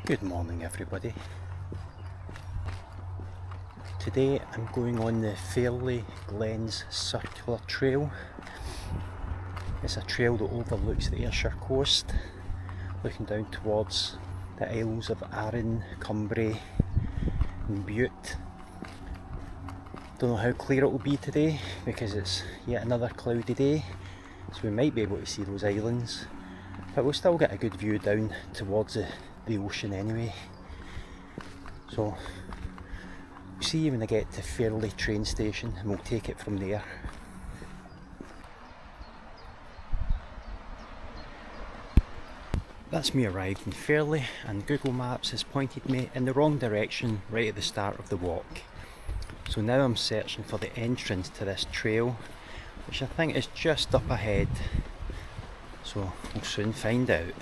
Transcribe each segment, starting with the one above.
Good morning everybody. Today I'm going on the Fairlie Glen's circular trail. It's a trail that overlooks the Ayrshire coast, looking down towards the Isles of Arran, Cumbria and Bute. Don't know how clear it will be today because it's yet another cloudy day, so we might be able to see those islands, but we'll still get a good view down towards the ocean anyway. So we'll see you when I get to Fairlie train station and we'll take it from there. That's me arrived in Fairlie, and Google Maps has pointed me in the wrong direction right at the start of the walk. So now I'm searching for the entrance to this trail, which I think is just up ahead. So we'll soon find out.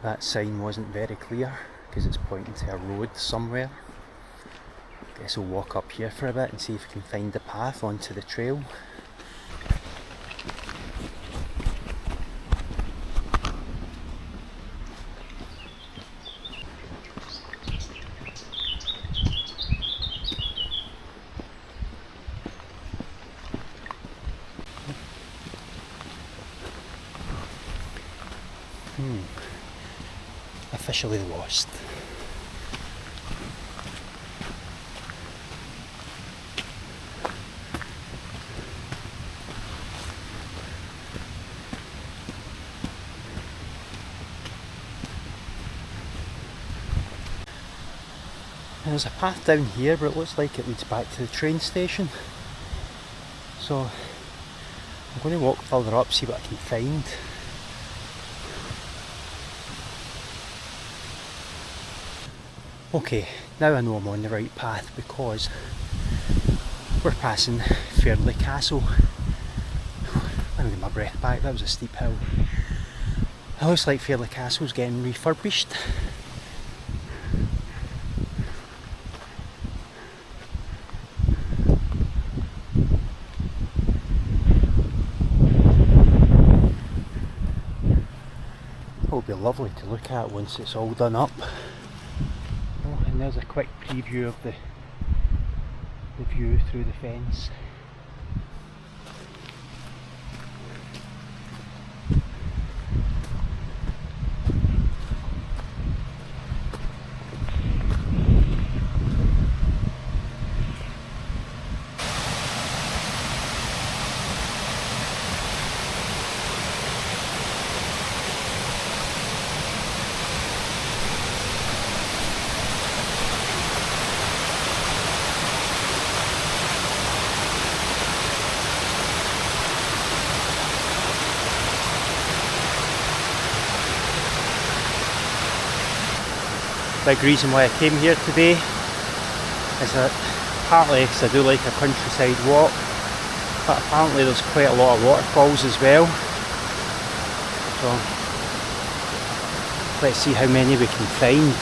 That sign wasn't very clear because it's pointing to a road somewhere. Guess we'll walk up here for a bit and see if we can find the path onto the trail. Officially lost. And there's a path down here, but it looks like it leads back to the train station. So I'm going to walk further up, see what I can find. Okay, now I know I'm on the right path because we're passing Fairlie Castle. Let me get my breath back, that was a steep hill. It looks like Fairlie Castle's getting refurbished. It'll be lovely to look at once it's all done up. And there's a quick preview of the view through the fence. Big reason why I came here today is that partly because I do like a countryside walk, but apparently there's quite a lot of waterfalls as well. So let's see how many we can find.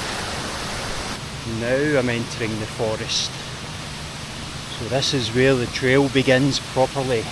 Now I'm entering the forest. So this is where the trail begins properly.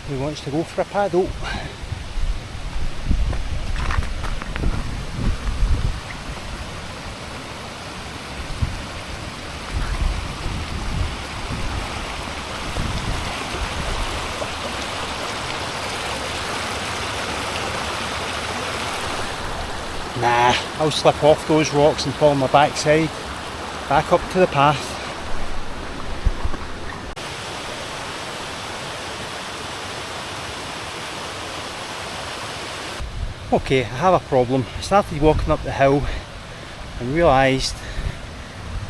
Who wants to go for a paddle? Nah, I'll slip off those rocks and fall on my backside, back up to the path. Okay, I have a problem. I started walking up the hill and realised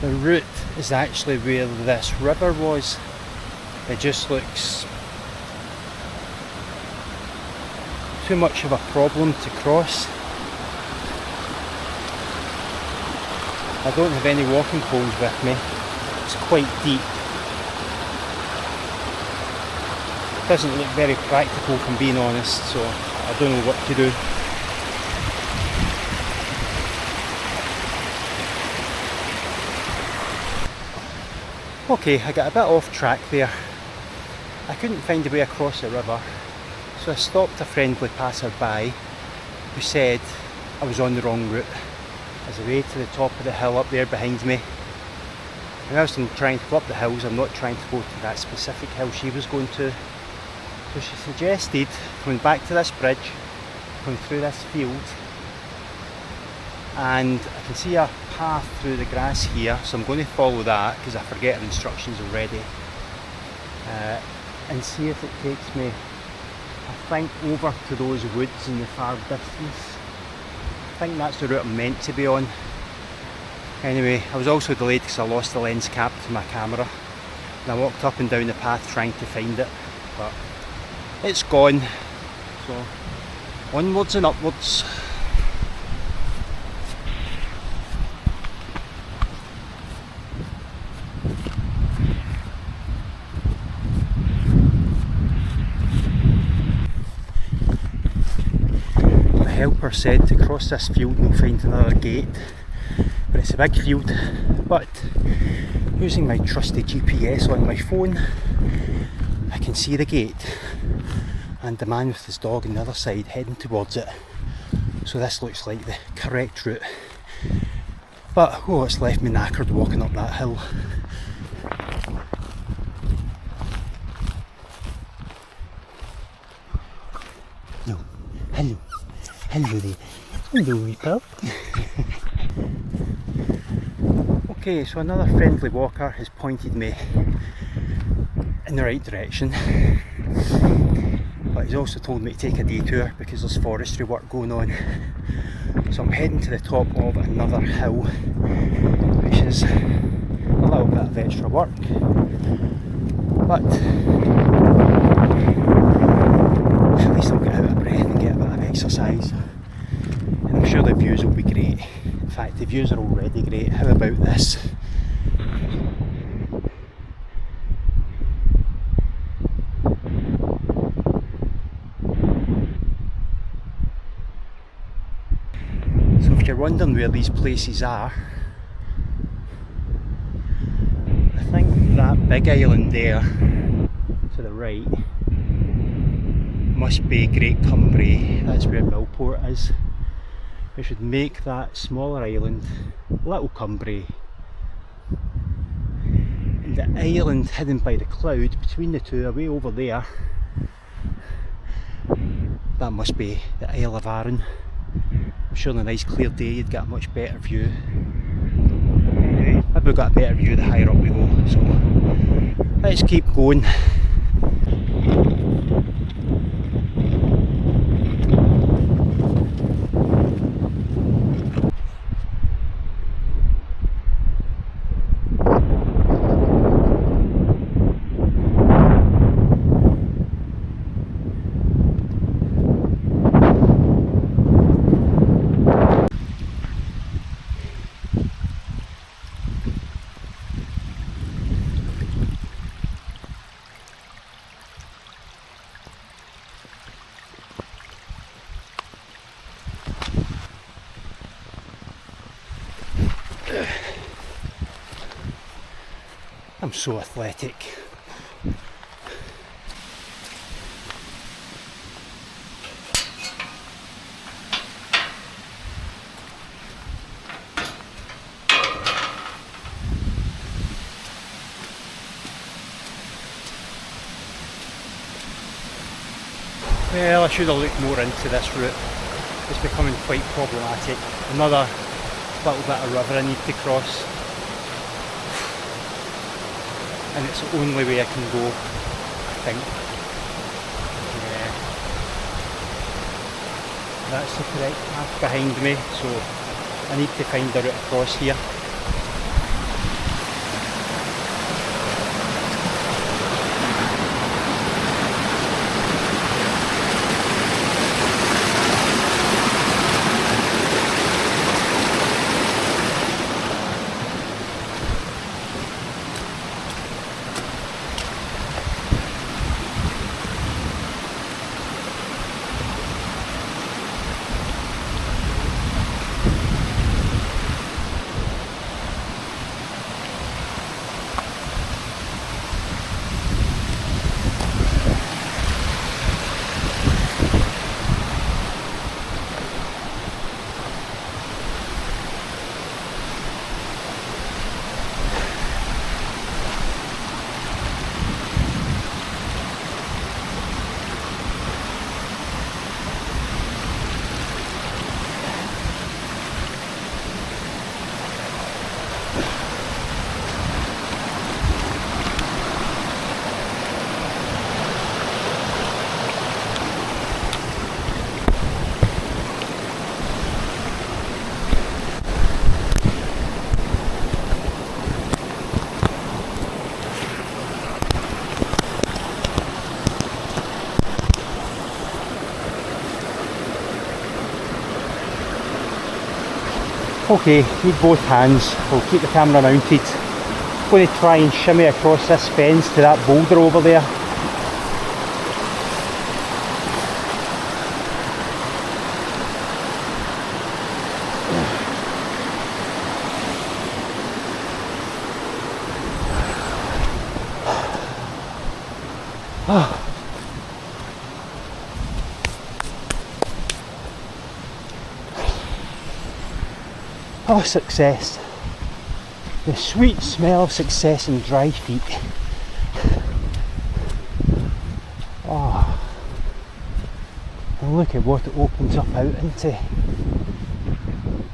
the route is actually where this river was. It just looks too much of a problem to cross. I don't have any walking poles with me. It's quite deep. It doesn't look very practical, if I'm being honest, so I don't know what to do. Okay, I got a bit off track there. I couldn't find a way across the river, so I stopped a friendly passer-by who said I was on the wrong route. There's a way to the top of the hill up there behind me. And as I'm trying to go up the hills, I'm not trying to go to that specific hill she was going to. So she suggested going back to this bridge, going through this field, and I can see a path through the grass here, so I'm going to follow that because I forget her instructions already, and see if it takes me, I think, over to those woods in the far distance. I think that's the route I'm meant to be on. Anyway, I was also delayed because I lost the lens cap to my camera, and I walked up and down the path trying to find it, but it's gone. So onwards and upwards. The helper said to cross this field and we'll find another gate, but it's a big field. But using my trusty GPS on my phone, I can see the gate and the man with his dog on the other side heading towards it. So this looks like the correct route. But oh, it's left me knackered walking up that hill. No, hello. Hello there. Hello, wee pup. Okay, so another friendly walker has pointed me in the right direction, but he's also told me to take a detour because there's forestry work going on. So I'm heading to the top of another hill, which is a little bit of extra work, but at least I'll get out of breath and get a bit of exercise, and I'm sure the views will be great. In fact, the views are already great. How about this? So if you're wondering where these places are, I think that big island there to the right must be Great Cumbria. That's where Millport is. We should make that smaller island Little Cumbria, and the island hidden by the cloud between the two away over there, that must be the Isle of Arran. I'm sure on a nice clear day you'd get a much better view. Anyway, maybe we've got a better view the higher up we go, so let's keep going. I'm so athletic. Well, I should have looked more into this route. It's becoming quite problematic. Another little bit of river I need to cross. And it's the only way I can go, I think. Yeah. That's the correct path behind me, so I need to find a route across here. Okay, need both hands. We'll keep the camera mounted. I'm going to try and shimmy across this fence to that boulder over there. Oh, success. The sweet smell of success and dry feet. Oh, and look at what it opens up out into.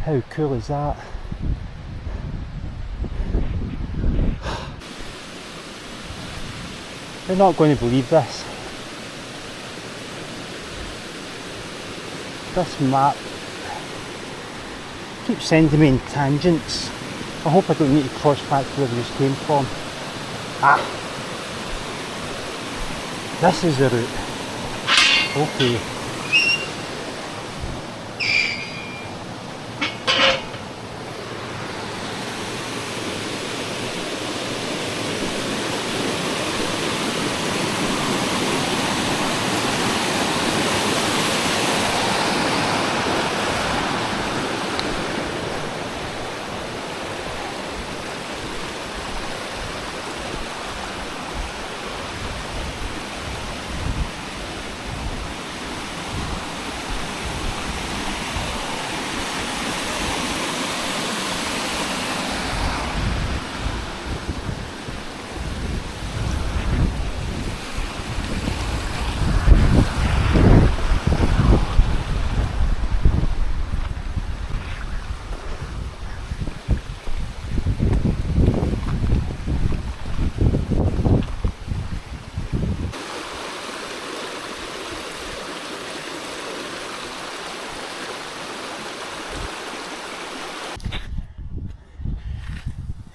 How cool is that? You're not going to believe this. This map keeps sending me in tangents. I hope I don't need to cross back to where we just came from. Ah! This is the route. Okay.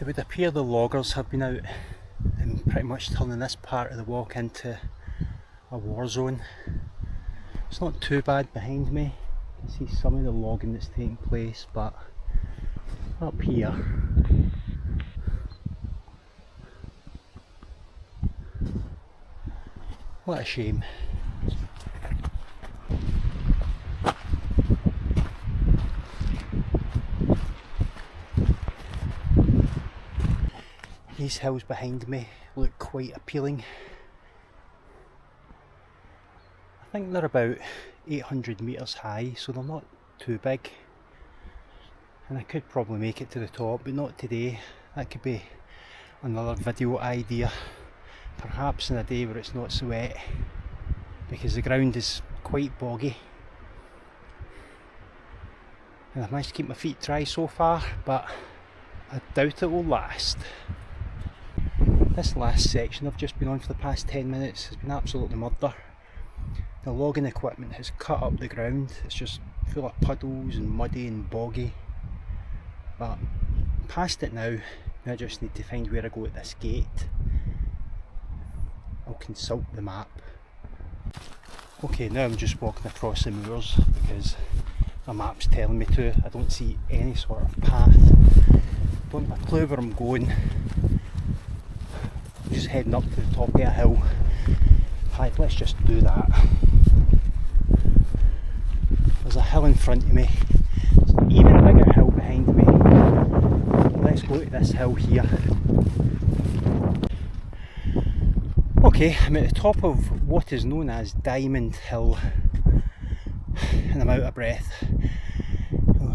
It would appear the loggers have been out and pretty much turning this part of the walk into a war zone. It's not too bad behind me. You can see some of the logging that's taking place, but up here, what a shame. These hills behind me look quite appealing. I think they're about 800 metres high, so they're not too big. And I could probably make it to the top, but not today. That could be another video idea. Perhaps on a day where it's not so wet, because the ground is quite boggy, and I've managed to keep my feet dry so far, but I doubt it will last. This last section I've just been on for the past 10 minutes has been absolutely murder. The logging equipment has cut up the ground, it's just full of puddles and muddy and boggy, but past it now. I just need to find where I go at this gate. I'll consult the map. Okay, now I'm just walking across the moors because my map's telling me to. I don't see any sort of path. Don't have a clue where I'm going. I'm just heading up to the top of a hill. Right, let's just do that. There's a hill in front of me. There's an even bigger hill behind me. Let's go to this hill here. Okay, I'm at the top of what is known as Diamond Hill, and I'm out of breath.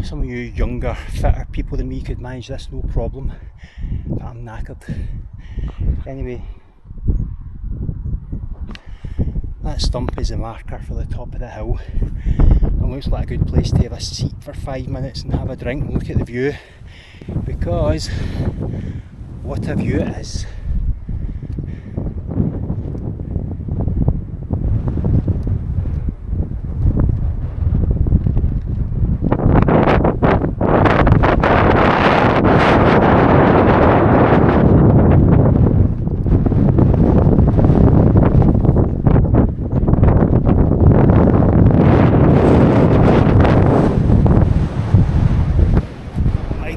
Some of you younger, fitter people than me could manage this no problem, but I'm knackered. Anyway, that stump is a marker for the top of the hill. It looks like a good place to have a seat for 5 minutes and have a drink and look at the view, because what a view it is.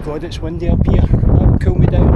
God, it's windy up here. That would cool me down.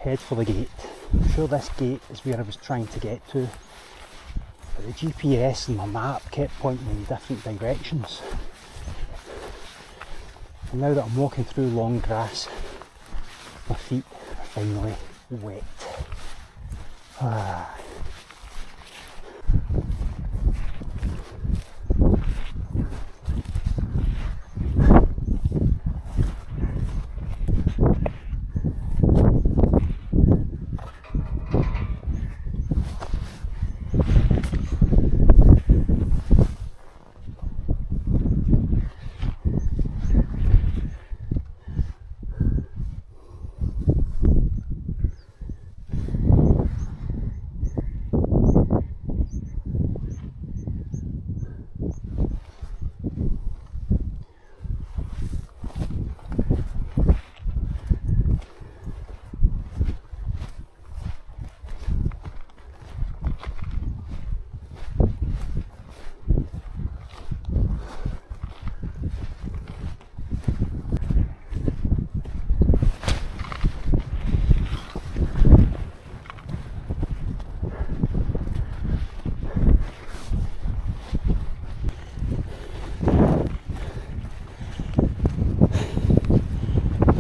Head for the gate. I'm sure this gate is where I was trying to get to, but the GPS and my map kept pointing in different directions. And now that I'm walking through long grass, my feet are finally wet.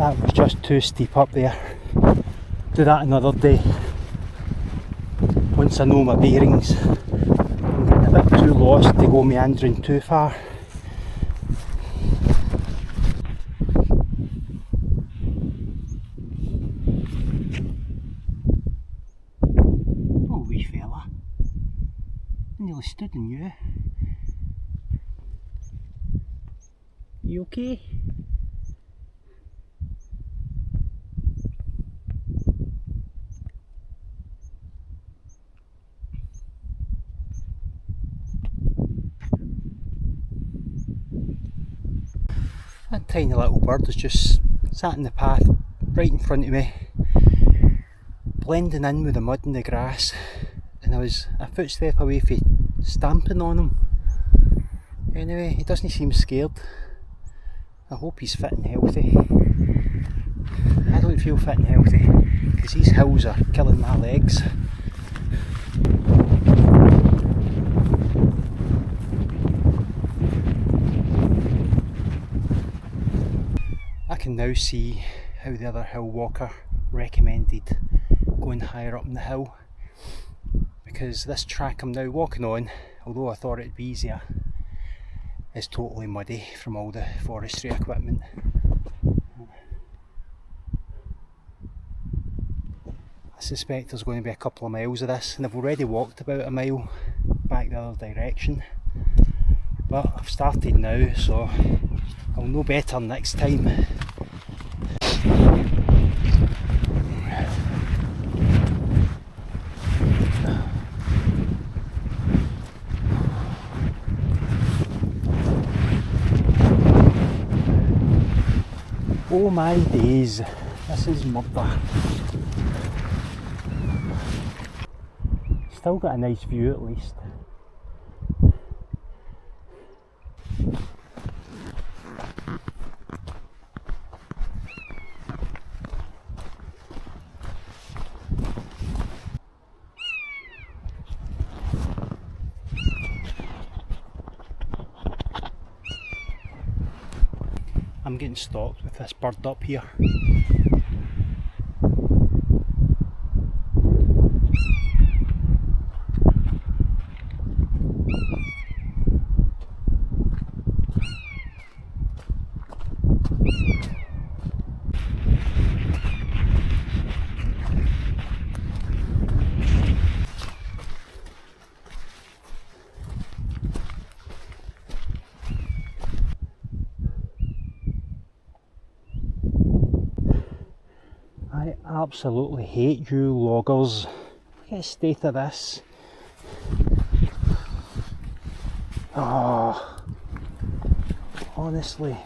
That was just too steep up there. Do that another day. Once I know my bearings. I'm getting a bit too lost to go meandering too far. Oh wee fella. I nearly stood in you. You okay? That tiny little bird has just sat in the path right in front of me, blending in with the mud and the grass, and and I was a footstep away from stamping on him. Anyway, he doesn't seem scared. I hope he's fit and healthy. I don't feel fit and healthy because these hills are killing my legs. I can now see how the other hill walker recommended going higher up in the hill, because this track I'm now walking on, although I thought it'd be easier, is totally muddy from all the forestry equipment. I suspect there's going to be a couple of miles of this, and I've already walked about a mile back the other direction, but I've started now, so I'll know better next time. Oh my days, this is murder. Still got a nice view at least. I'm getting stalked with this bird up here. I absolutely hate you loggers. Look at the state of this. Oh, honestly.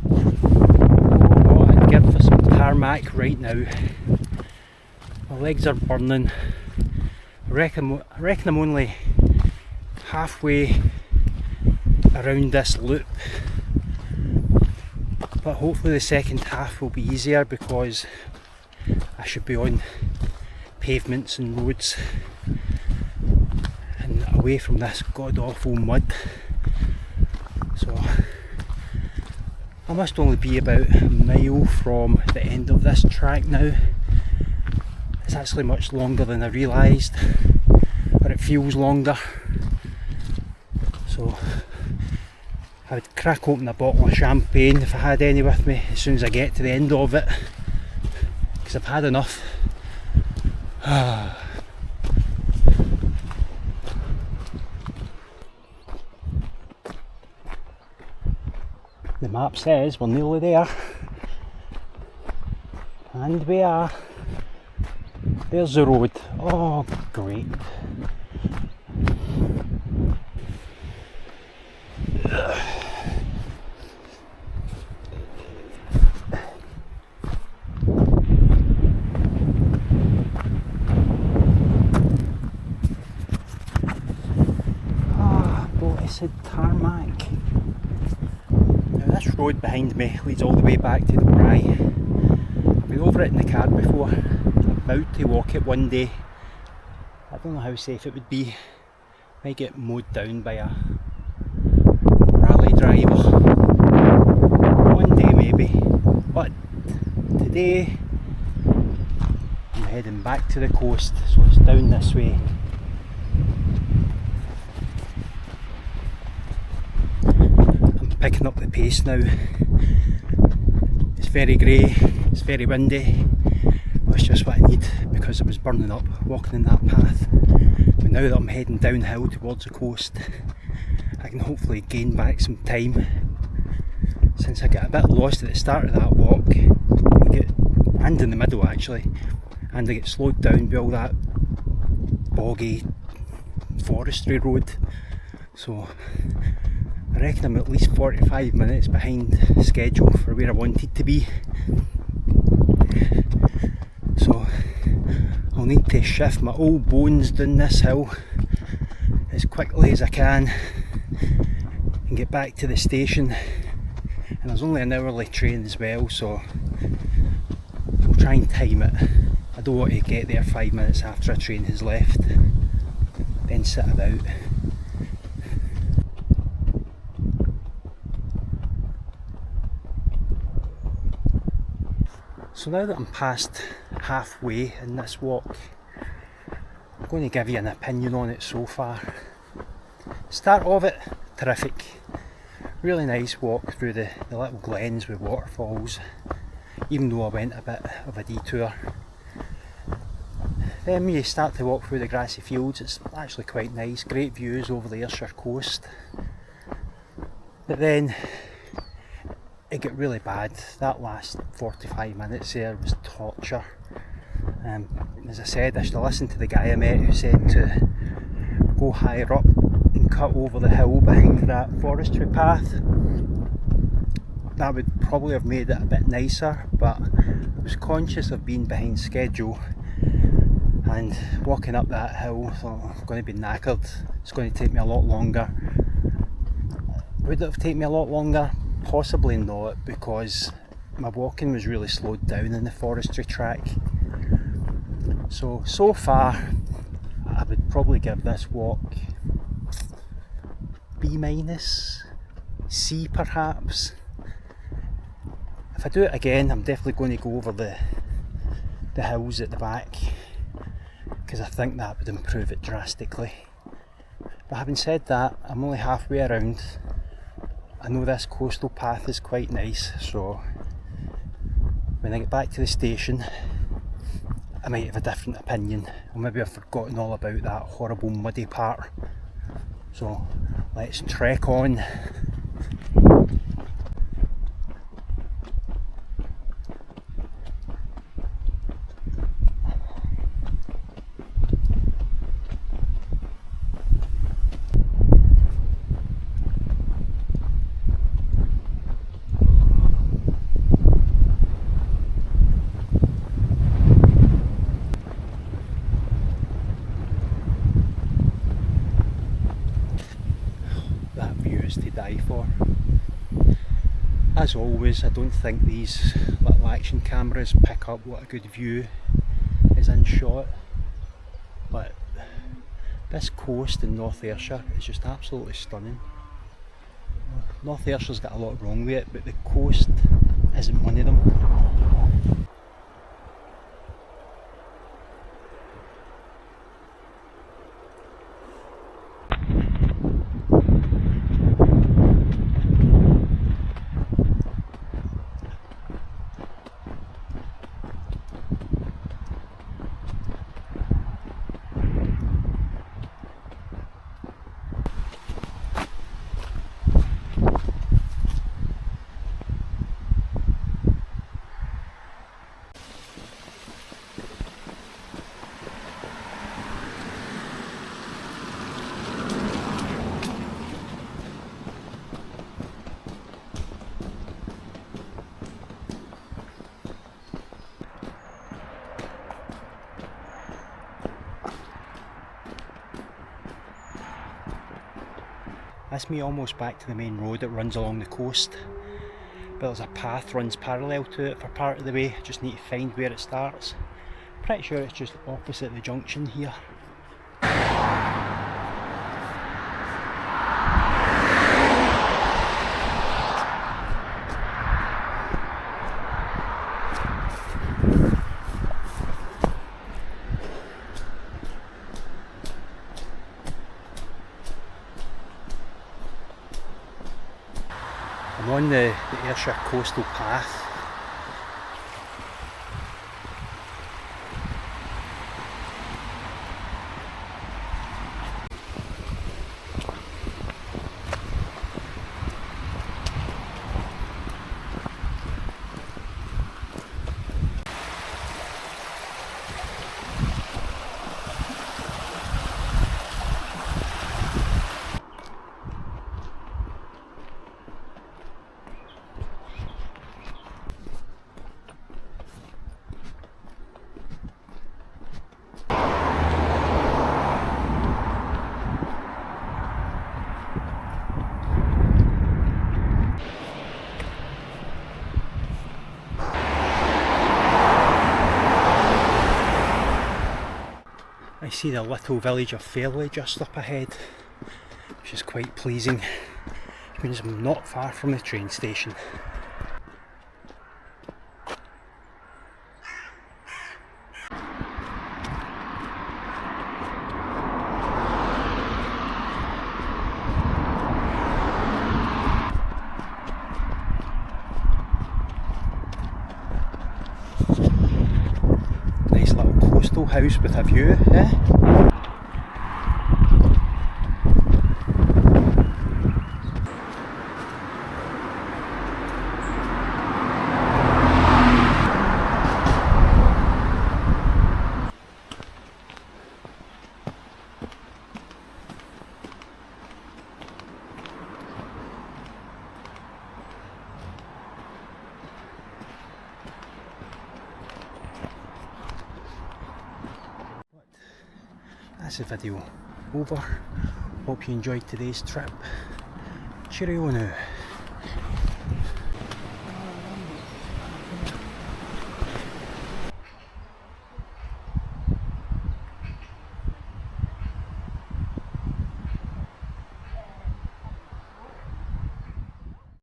Oh, I'd give for some tarmac right now. My legs are burning. I reckon I'm only halfway around this loop. But hopefully the second half will be easier, because I should be on pavements and roads and away from this god awful mud. So I must only be about a mile from the end of this track now. It's actually much longer than I realised, but it feels longer. So I would crack open a bottle of champagne if I had any with me as soon as I get to the end of it, because I've had enough. The map says we're nearly there, and we are. There's the road. Oh great. Blessed tarmac. Now this road behind me leads all the way back to the Rye. I've been over it in the car before. I'm about to walk it one day. I don't know how safe it would be. Might get mowed down by a rally driver. One day maybe. But today I'm heading back to the coast, so it's down this way. Picking up the pace now. It's very grey, it's very windy, but it's just what I need, because I was burning up walking in that path. But now that I'm heading downhill towards the coast, I can hopefully gain back some time, since I got a bit lost at the start of that walk, and in the middle actually, and I get slowed down by all that boggy forestry road. So I reckon I'm at least 45 minutes behind schedule for where I wanted to be. So I'll need to shift my old bones down this hill as quickly as I can and get back to the station. And there's only an hourly train as well, so I'll try and time it. I don't want to get there 5 minutes after a train has left, then sit about. So now that I'm past halfway in this walk, I'm going to give you an opinion on it so far. Start of it, terrific. Really nice walk through the little glens with waterfalls, even though I went a bit of a detour. Then when you start to walk through the grassy fields, it's actually quite nice, great views over the Ayrshire coast. But then it got really bad. That last 45 minutes there was torture. As I said, I should have listened to the guy I met who said to go higher up and cut over the hill behind that forestry path. That would probably have made it a bit nicer, but I was conscious of being behind schedule and walking up that hill. I thought, I'm going to be knackered, it's going to take me a lot longer. Would it have taken me a lot longer? Possibly not, because my walking was really slowed down in the forestry track. So far I would probably give this walk B-, C perhaps. If I do it again, I'm definitely going to go over the hills at the back, because I think that would improve it drastically. But having said that, I'm only halfway around. I know this coastal path is quite nice, so when I get back to the station I might have a different opinion, or maybe I've forgotten all about that horrible muddy part. So let's trek on. To die for. As always, I don't think these little action cameras pick up what a good view is in shot, but this coast in North Ayrshire is just absolutely stunning. North Ayrshire's got a lot wrong with it, but the coast isn't one of them. That's me almost back to the main road that runs along the coast, but there's a path runs parallel to it for part of the way. I just need to find where it starts. Pretty sure it's just opposite the junction here. I'm on the Ayrshire Coastal Path. I see the little village of Fairlie just up ahead, which is quite pleasing. It means I'm not far from the train station. Nice little coastal house with a view, eh? That's the video over. Hope you enjoyed today's trip. Cheerio now.